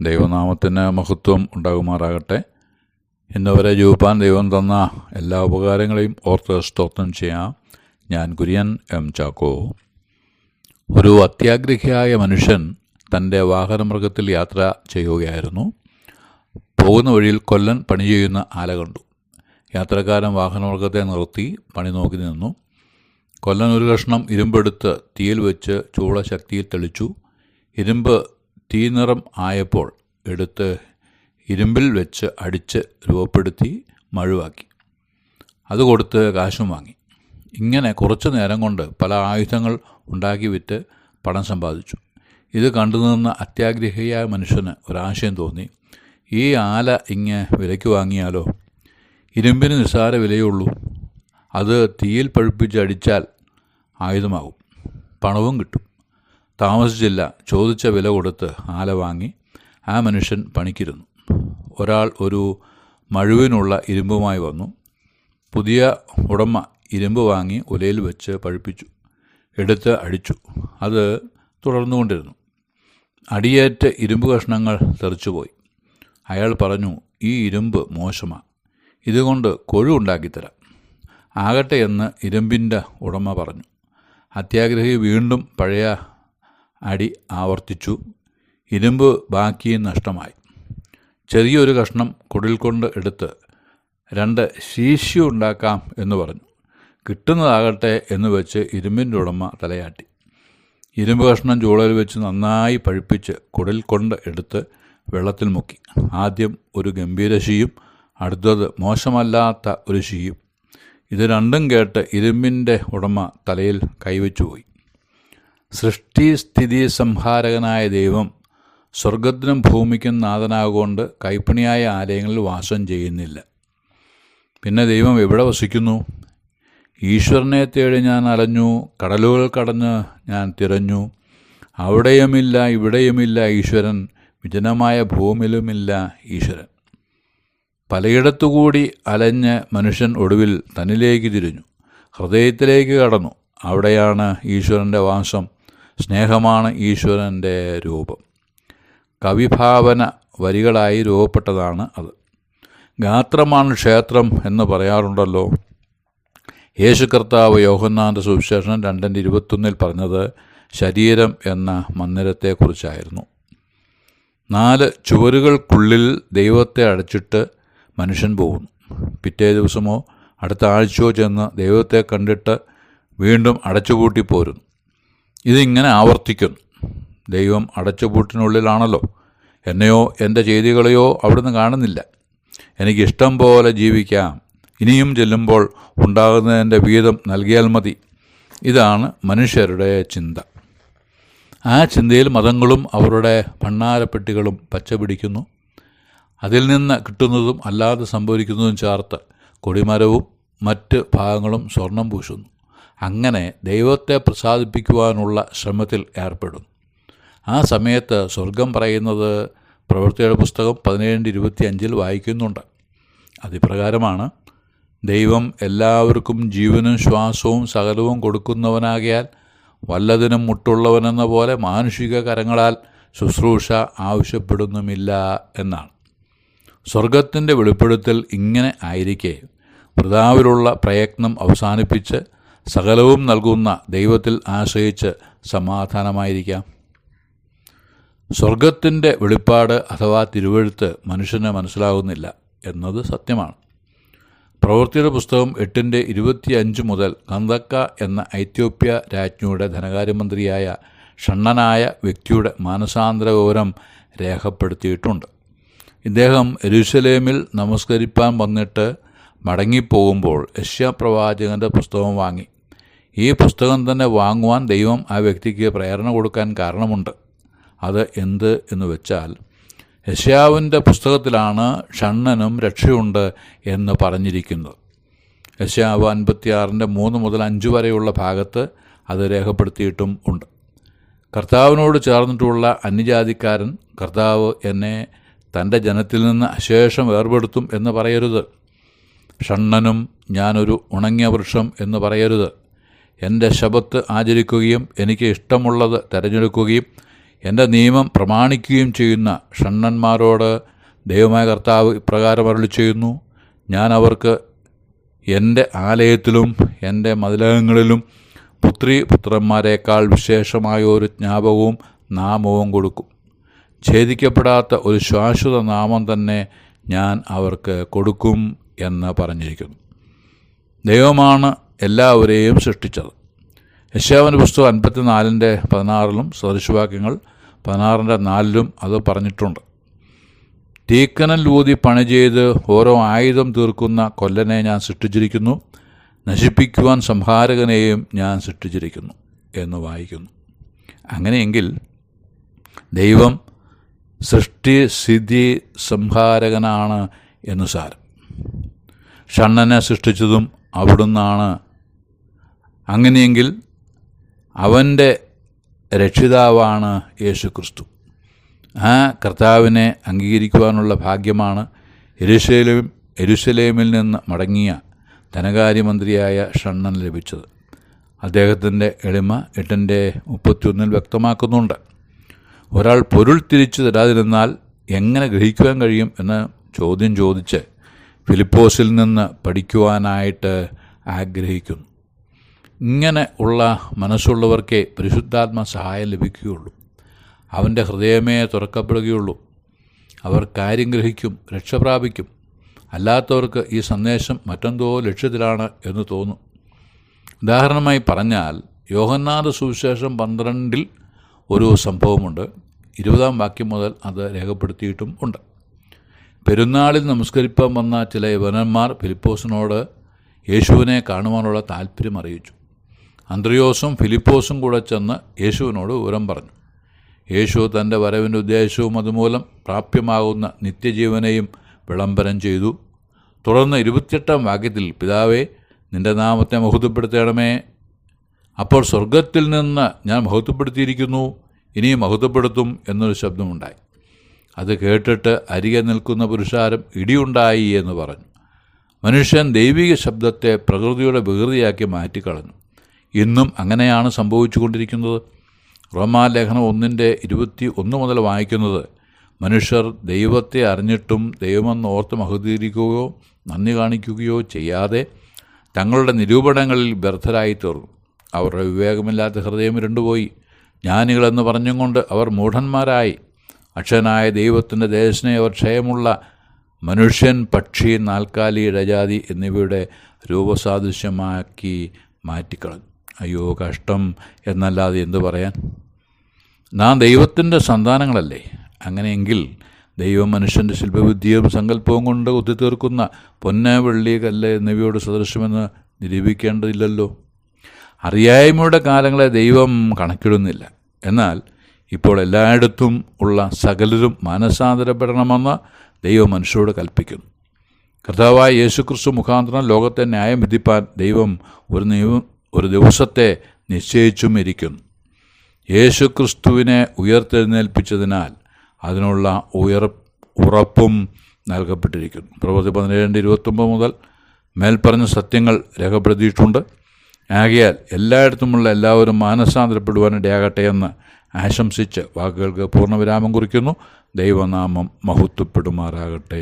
ദൈവനാമത്തിന് മഹത്വം ഉണ്ടാകുമാറാകട്ടെ. ഇന്നുവരെ ജീവിപ്പാൻ ദൈവം തന്ന എല്ലാ ഉപകാരങ്ങളെയും ഓർത്ത് സ്തോത്രം ചെയ്യാം. ഞാൻ കുര്യൻ എം ചാക്കോ. ഒരു അത്യാഗ്രഹിയായ മനുഷ്യൻ തൻ്റെ വാഹനമൃഗത്തിൽ യാത്ര ചെയ്യുകയായിരുന്നു. പോകുന്ന വഴിയിൽ കൊല്ലൻ പണി ചെയ്യുന്ന ആല കണ്ടു. യാത്രക്കാരൻ വാഹനമൃഗത്തെ നിർത്തി പണി നോക്കി നിന്നു. കൊല്ലൻ ഒരു കഷ്ണം ഇരുമ്പെടുത്ത് തീയിൽ വെച്ച് ചൂള ശക്തിയിൽ തെളിച്ചു. ഇരുമ്പ് തീനിറം ആയപ്പോൾ എടുത്ത് ഇരുമ്പിൽ വെച്ച് അടിച്ച് രൂപപ്പെടുത്തി മഴുവാക്കി. അത് കൊടുത്ത് കാശും വാങ്ങി. ഇങ്ങനെ കുറച്ചു നേരം കൊണ്ട് പല ആയുധങ്ങൾ ഉണ്ടാക്കി വിറ്റ് പണം സമ്പാദിച്ചു. ഇത് കണ്ടുനിന്ന അത്യാഗ്രഹിയായ മനുഷ്യന് ഒരാശയം തോന്നി. ഈ ആല വിലയ്ക്ക് വാങ്ങിയാലോ? ഇരുമ്പിന് നിസ്സാര വിലയുള്ളൂ. അത് തീയിൽ പഴുപ്പിച്ച് അടിച്ചാൽ ആയുധമാകും, പണവും കിട്ടും. താമസിച്ചില്ല, ചോദിച്ച വില കൊടുത്ത് ആല വാങ്ങി ആ മനുഷ്യൻ പണിക്കിരുന്നു. ഒരാൾ ഒരു മഴുവിനുള്ള ഇരുമ്പുമായി വന്നു. പുതിയ ഉടമ ഇരുമ്പ് വാങ്ങി ഉലയിൽ വെച്ച് പഴുപ്പിച്ചു, എടുത്ത് അടിച്ചു. അത് തുടർന്നുകൊണ്ടിരുന്നു. അടിയേറ്റ് ഇരുമ്പ് കഷ്ണങ്ങൾ തെറിച്ചുപോയി. അയാൾ പറഞ്ഞു, ഈ ഇരുമ്പ് മോശമാണ്, ഇതുകൊണ്ട് കൊഴു ഉണ്ടാക്കിത്തരാം. ആകട്ടെ എന്ന് ഇരുമ്പിൻ്റെ ഉടമ പറഞ്ഞു. അത്യാഗ്രഹി വീണ്ടും പഴയ അടി ആവർത്തിച്ചു. ഇരുമ്പ് ബാക്കിയും നഷ്ടമായി. ചെറിയൊരു കഷ്ണം കുടിൽ കൊണ്ട് എടുത്ത് 2 ശീശി ഉണ്ടാക്കാം എന്ന് പറഞ്ഞു. കിട്ടുന്നതാകട്ടെ എന്ന് വെച്ച് ഇരുമ്പിൻ്റെ ഉടമ തലയാട്ടി. ഇരുമ്പ് കഷ്ണം ചൂളയിൽ വെച്ച് നന്നായി പഴുപ്പിച്ച് കുടിൽ കൊണ്ട് എടുത്ത് വെള്ളത്തിൽ മുക്കി. ആദ്യം ഒരു ഗംഭീര ശീയും അടുത്തത് മോശമല്ലാത്ത ഒരു ശീയും. ഇത് രണ്ടും കേട്ട് ഇരുമ്പിൻ്റെ ഉടമ തലയിൽ കൈവച്ചുപോയി. സൃഷ്ടി സ്ഥിതി സംഹാരകനായ ദൈവം സ്വർഗത്തിനും ഭൂമിക്കും നാഥനാകൊണ്ട് കൈപ്പണിയായ ആലയങ്ങളിൽ വാസം ചെയ്യുന്നില്ല. പിന്നെ ദൈവം എവിടെ വസിക്കുന്നു? ഈശ്വരനെ തേടി ഞാൻ അലഞ്ഞു, കടലുകൾ കടന്ന് ഞാൻ തിരഞ്ഞു. അവിടെയുമില്ല ഇവിടെയുമില്ല ഈശ്വരൻ, വിജനമായ ഭൂമിയിലുമില്ല ഈശ്വരൻ. പലയിടത്തുകൂടി അലഞ്ഞ് മനുഷ്യൻ ഒടുവിൽ തന്നിലേക്ക് തിരിഞ്ഞു, ഹൃദയത്തിലേക്ക് കടന്നു. അവിടെയാണ് ഈശ്വരൻ്റെ വാസം. സ്നേഹമാണ് ഈശ്വരൻ്റെ രൂപം. കവിഭാവന വരികളായി രൂപപ്പെട്ടതാണ് അത്. ഗാത്രമാണ് ക്ഷേത്രം എന്ന് പറയാറുണ്ടല്ലോ. യേശു കർത്താവ് യോഹന്നാൻ്റെ സുവിശേഷം 2:21 പറഞ്ഞത് ശരീരം എന്ന മന്ദിരത്തെക്കുറിച്ചായിരുന്നു. 4 ചുവരുകൾക്കുള്ളിൽ ദൈവത്തെ അടച്ചിട്ട് മനുഷ്യൻ പോകുന്നു. പിറ്റേ ദിവസമോ അടുത്ത ആഴ്ചയോ ചെന്ന് ദൈവത്തെ കണ്ടിട്ട് വീണ്ടും അടച്ചുപൂട്ടി പോരുന്നു. ഇതിങ്ങനെ ആവർത്തിക്കുന്നു. ദൈവം അടച്ചുപൂട്ടിനുള്ളിലാണല്ലോ. എന്നെയോ എൻ്റെ ചെയ്തികളെയോ അവിടുന്ന് കാണുന്നില്ല. എനിക്കിഷ്ടം പോലെ ജീവിക്കാം, ഇനിയും ചെല്ലുമ്പോൾ ഉണ്ടാകുന്നതിൻ്റെ വീതം നൽകിയാൽ മതി. ഇതാണ് മനുഷ്യരുടെ ചിന്ത. ആ ചിന്തയിൽ മതങ്ങളും അവരുടെ ഭണ്ഡാരപ്പെട്ടികളും പച്ചപിടിക്കുന്നു. അതിൽ നിന്ന് കിട്ടുന്നതും അല്ലാതെ സംഭവിക്കുന്നതും ചേർത്ത് കൊടിമരവും മറ്റ് ഭാഗങ്ങളും സ്വർണം പൂശുന്നു. അങ്ങനെ ദൈവത്തെ പ്രസാദിപ്പിക്കുവാനുള്ള ശ്രമത്തിൽ ഏർപ്പെടുന്നു. ആ സമയത്ത് സ്വർഗം പറയുന്നത് പ്രവൃത്തിയുടെ പുസ്തകം 17:25 വായിക്കുന്നുണ്ട്. അതിപ്രകാരമാണ്, ദൈവം എല്ലാവർക്കും ജീവനും ശ്വാസവും സകലവും കൊടുക്കുന്നവനാകിയാൽ വല്ലതിനും മുട്ടുള്ളവനെന്ന പോലെ മാനുഷിക കരങ്ങളാൽ ശുശ്രൂഷ ആവശ്യപ്പെടുന്നുമില്ല എന്നാണ്. സ്വർഗത്തിൻ്റെ വെളിപ്പെടുത്തൽ ഇങ്ങനെ ആയിരിക്കെ വൃഥാവിലുള്ള പ്രയത്നം അവസാനിപ്പിച്ച് സകലവും നൽകുന്ന ദൈവത്തിൽ ആശ്രയിച്ച് സമാധാനമായിരിക്കാം. സ്വർഗത്തിൻ്റെ വെളിപ്പാട് അഥവാ തിരുവെഴുത്ത് മനുഷ്യന് മനസ്സിലാകുന്നില്ല എന്നത് സത്യമാണ്. പ്രവൃത്തിയുടെ പുസ്തകം 8:25 മുതൽ കന്തക്ക എന്ന ഐത്യോപ്യ രാജ്ഞിയുടെ ധനകാര്യമന്ത്രിയായ ഷണ്ണനായ വ്യക്തിയുടെ മാനസാന്തര വിവരം രേഖപ്പെടുത്തിയിട്ടുണ്ട്. ഇദ്ദേഹം യെരൂശലേമിൽ നമസ്കരിപ്പാൻ വന്നിട്ട് മടങ്ങിപ്പോകുമ്പോൾ യെശയ്യാപ്രവാചകൻ്റെ പുസ്തകം വാങ്ങി. ഈ പുസ്തകം തന്നെ വാങ്ങുവാൻ ദൈവം ആ വ്യക്തിക്ക് പ്രേരണ കൊടുക്കാൻ കാരണമുണ്ട്. അത് എന്ത് എന്ന് വെച്ചാൽ, യെശയ്യാവിൻ്റെ പുസ്തകത്തിലാണ് ഷണ്ണനും രക്ഷയുണ്ട് എന്ന് പറഞ്ഞിരിക്കുന്നത്. യെശയ്യാവ് 56:3 മുതൽ 5 വരെയുള്ള ഭാഗത്ത് അത് രേഖപ്പെടുത്തിയിട്ടും ഉണ്ട്. കർത്താവിനോട് ചേർന്നിട്ടുള്ള അന്യജാതിക്കാരൻ കർത്താവ് എന്നെ തൻ്റെ ജനത്തിൽ നിന്ന് അശേഷം വേർപെടുത്തും എന്ന് പറയരുത്. ഷണ്ണനും ഞാനൊരു ഉണങ്ങിയ വൃക്ഷം എന്ന് പറയരുത്. എൻ്റെ ശബത്ത് ആചരിക്കുകയും എനിക്ക് ഇഷ്ടമുള്ളത് തിരഞ്ഞെടുക്കുകയും എൻ്റെ നിയമം പ്രമാണിക്കുകയും ചെയ്യുന്ന ഷണ്ഡന്മാരോട് ദൈവമായ കർത്താവ് ഇപ്രകാരം അരുളി ചെയ്യുന്നു, ഞാൻ അവർക്ക് എൻ്റെ ആലയത്തിലും എൻ്റെ മതിലകങ്ങളിലും പുത്രന്മാരെക്കാൾ വിശേഷമായ ഒരു ജ്ഞാപകവും നാമവും കൊടുക്കും. ഛേദിക്കപ്പെടാത്ത ഒരു ശാശ്വത നാമം തന്നെ ഞാൻ അവർക്ക് കൊടുക്കും എന്ന് പറഞ്ഞിരിക്കുന്നു. ദൈവമാണ് എല്ലാവരെയും സൃഷ്ടിച്ചത്. യെശയ്യാവിൻ്റെ പുസ്തകം 54:16 സദൃശവാക്യങ്ങൾ 16:4 അത് പറഞ്ഞിട്ടുണ്ട്. തീക്കനൽ ഊതി പണി ചെയ്ത് ഓരോ ആയുധം തീർക്കുന്ന കൊല്ലനെ ഞാൻ സൃഷ്ടിച്ചിരിക്കുന്നു, നശിപ്പിക്കുവാൻ സംഹാരകനെയും ഞാൻ സൃഷ്ടിച്ചിരിക്കുന്നു എന്ന് വായിക്കുന്നു. അങ്ങനെയെങ്കിൽ ദൈവം സൃഷ്ടി സ്ഥിതി സംഹാരകനാണ് എന്ന് സാരം. ഷണ്ണനെ സൃഷ്ടിച്ചതും അവിടുന്നാണ്. അങ്ങനെയെങ്കിൽ അവൻ്റെ രക്ഷിതാവാണ് യേശുക്രിസ്തു. ആ കർത്താവിനെ അംഗീകരിക്കുവാനുള്ള ഭാഗ്യമാണ് യെരൂശലേമിൽ നിന്ന് മടങ്ങിയ ധനകാര്യമന്ത്രിയായ ഷണ്ണൻ ലഭിച്ചത്. അദ്ദേഹത്തിൻ്റെ എളിമ 8:31 വ്യക്തമാക്കുന്നുണ്ട്. ഒരാൾ പൊരുൾ തിരിച്ചു തരാതിരുന്നാൽ എങ്ങനെ ഗ്രഹിക്കുവാൻ കഴിയും എന്ന ചോദ്യം ചോദിച്ച് ഫിലിപ്പോസിൽ നിന്ന് പഠിക്കുവാനായിട്ട് ആഗ്രഹിക്കുന്നു. ഇങ്ങനെ ഉള്ള മനസ്സുള്ളവർക്കേ പരിശുദ്ധാത്മ സഹായം ലഭിക്കുകയുള്ളൂ. അവൻ്റെ ഹൃദയമേ തുറക്കപ്പെടുകയുള്ളൂ. അവർ കാര്യം ഗ്രഹിക്കും, രക്ഷപ്രാപിക്കും. അല്ലാത്തവർക്ക് ഈ സന്ദേശം മറ്റെന്തോ ലക്ഷ്യത്തിലാണ് എന്ന് തോന്നും. ഉദാഹരണമായി പറഞ്ഞാൽ, യോഹന്നാന്റെ സുവിശേഷം 12 ഒരു സംഭവമുണ്ട്. 20 വാക്യം മുതൽ അത് രേഖപ്പെടുത്തിയിട്ടും ഉണ്ട്. പെരുന്നാളിൽ നമസ്കരിപ്പാൻ വന്ന ചില യവനന്മാർ ഫിലിപ്പോസിനോട് യേശുവിനെ കാണുവാനുള്ള താല്പര്യം അറിയിച്ചു. അന്ത്രയോസും ഫിലിപ്പോസും കൂടെ ചെന്ന് യേശുവിനോട് വിവരം പറഞ്ഞു. യേശു തൻ്റെ വരവിൻ്റെ ഉദ്ദേശവും അതുമൂലം പ്രാപ്യമാകുന്ന നിത്യജീവനെയും വിളംബരം ചെയ്തു. തുടർന്ന് 28 വാക്യത്തിൽ, പിതാവേ, നിൻ്റെ നാമത്തെ മഹത്വപ്പെടുത്തണമേ. അപ്പോൾ സ്വർഗത്തിൽ നിന്ന് ഞാൻ മഹത്വപ്പെടുത്തിയിരിക്കുന്നു, ഇനിയും മഹത്വപ്പെടുത്തും എന്നൊരു ശബ്ദമുണ്ടായി. അത് കേട്ടിട്ട് അരികെ നിൽക്കുന്ന പുരുഷാരം ഇടിയുണ്ടായി എന്ന് പറഞ്ഞു. മനുഷ്യൻ ദൈവിക ശബ്ദത്തെ പ്രകൃതിയുടെ വികൃതിയാക്കി മാറ്റിക്കളഞ്ഞു. ഇന്നും അങ്ങനെയാണ് സംഭവിച്ചുകൊണ്ടിരിക്കുന്നത്. റോമാലേഖനം 1:21 മുതൽ വായിക്കുന്നത്, മനുഷ്യർ ദൈവത്തെ അറിഞ്ഞിട്ടും ദൈവമെന്ന് ഓർത്ത് മഹത്വീകരിക്കുകയോ നന്ദി കാണിക്കുകയോ ചെയ്യാതെ തങ്ങളുടെ നിരൂപണങ്ങളിൽ വ്യർത്ഥരായി തീർന്നു. അവരുടെ വിവേകമില്ലാത്ത ഹൃദയം ഇരുണ്ടുപോയി. ജ്ഞാനികളെന്ന് പറഞ്ഞും കൊണ്ട് അവർ മൂഢന്മാരായി. അക്ഷനായ ദൈവത്തിൻ്റെ ദേശനെ അവർ ക്ഷയമുള്ള മനുഷ്യൻ, പക്ഷി, നാൽക്കാലി, ഇഴജാതി എന്നിവയുടെ രൂപസാദൃശ്യമാക്കി മാറ്റിക്കളഞ്ഞു. അയ്യോ കഷ്ടം എന്നല്ലാതെ എന്തു പറയാൻ. നാം ദൈവത്തിൻ്റെ സന്താനങ്ങളല്ലേ? അങ്ങനെയെങ്കിൽ ദൈവം മനുഷ്യൻ്റെ ശില്പബുദ്ധിയും സങ്കല്പവും കൊണ്ട് കുത്തിത്തീർക്കുന്ന പൊന്ന്, വെള്ളി, കല്ല് എന്നിവയോട് സദൃശ്യമെന്ന് നിരൂപിക്കേണ്ടതില്ലല്ലോ. അറിയായ്മയുടെ കാലങ്ങളെ ദൈവം കണക്കിടുന്നില്ല. എന്നാൽ ഇപ്പോൾ എല്ലായിടത്തും ഉള്ള സകലരും മാനസാന്തരപ്പെടണമെന്ന് ദൈവം മനുഷ്യരോട് കൽപ്പിക്കുന്നു. കർത്താവായ യേശുക്രിസ്തു മുഖാന്തരം ലോകത്തെ ന്യായം വിധിപ്പാൻ ദൈവം ഒരു ദിവസത്തെ നിശ്ചയിച്ചും ഇരിക്കുന്നു. യേശുക്രിസ്തുവിനെ ഉയർത്തെഴുന്നേൽപ്പിച്ചതിനാൽ അതിനുള്ള ഉറപ്പും നൽകപ്പെട്ടിരിക്കുന്നു. പ്രവൃത്തി 17:29 മുതൽ മേൽപ്പറഞ്ഞ സത്യങ്ങൾ രേഖപ്പെടുത്തിയിട്ടുണ്ട്. ആകയാൽ എല്ലായിടത്തുമുള്ള എല്ലാവരും മാനസാന്തരപ്പെടുവാനിടയാകട്ടെ എന്ന് ആശംസിച്ച് വാക്കുകൾക്ക് പൂർണ്ണവിരാമം കുറിക്കുന്നു. ദൈവനാമം മഹത്വപ്പെടുമാറാകട്ടെ.